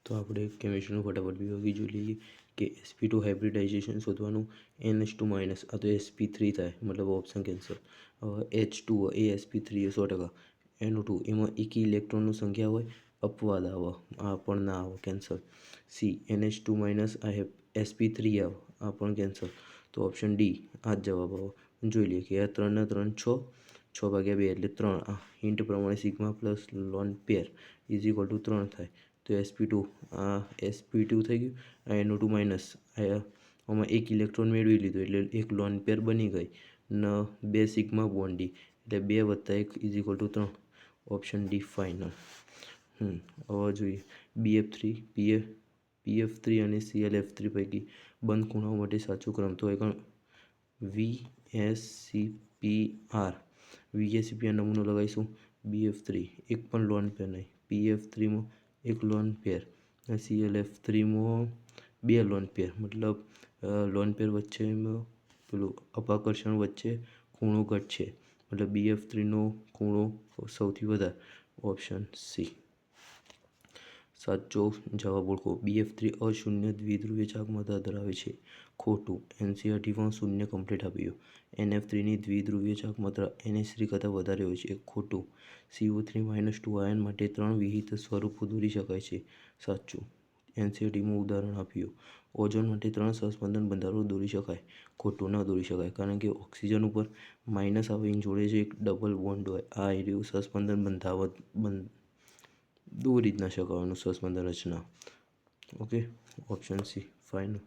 તો આપણે કેમિસ્ટ્રીનું ફટાફટ વિભાગી જોઈ લઈએ કે sp2 હાઇબ્રિડાઇઝેશન શોધવાનું NH2- આ તો sp3 થાય, મતલબ ઓપ્શન કેન્સલ. H2 એ sp3 એ 100%. NO2 એમાં એકી ઇલેક્ટ્રોનનું સંખ્યા હોય, અપવાદ આવે, આ પણ ના આવે, કેન્સલ. C NH2- આ sp3 આવે, આ પણ કેન્સલ. તો ઓપ્શન ડી આ જ જવાબ આવે. જોઈ લઈએ કે આ 3 ના 3 6, 6/2 એટલે 3. આ હિન્ટ પ્રમાણે sigma plus lone pair is equal to 3 થાય. તો sp2 આ sp2 થઈ ગયું. આ NO2- આમાં એક ઇલેક્ટ્રોન મેળવી લીધો એટલે એક લોન પેર બની ગઈ ને 2 સિગ્મા બોન્ડી એટલે 2 + 1 is equal to 3. Option D final. હવે જોઈએ PF3 અને ClF3 પૈકી બંધ ખૂણાઓ માટે સાચો ક્રમ. તો એ VSCPR નમૂનો લગાવીશું. BF3 એક પણ લોન પેર નહીં, PF3માં એક લોન પેર, ClF3માં 2 લોન પેર, મતલબ લોન પેર વચ્ચેમાં પેલું અપાકર્ષણ વચ્ચે ખૂણો ઘટશે, મતલબ BF3નો ખૂણો સૌથી વધારે. ઓપ્શન સી સાચો જવાબ ઓળખો. BF3 અશૂન્ય દ્વિધ્રુવીય ચાર્જ માત્રા ધરાવે છે. ખોટું. NCERT-માં શૂન્ય કમ્પ્લીટ આપ્યું. NF3ની દ્વિધ્રુવીય ચાર્જ માત્રા NH3 કરતાં વધારે હોય છે. ખોટું. CO3- આયન માટે 3 વિહિત સ્વરૂપો દોરી શકાય છે. સાચું. NCERT-માં ઉદાહરણ આપ્યું. ઓઝોન માટે 3 સહસ્પંદન બંધારણો દોરી શકાય. ખોટું, ન દોરી શકાય, કારણ કે ઓક્સિજન ઉપર માઇનસ આવીને જોડે છે, એક ડબલ બોન્ડ હોય, આ એરિયું સહસ્પંદન દોરી જ ના શકાવાનું સહસ્પંદન રચના. Okay, option C final.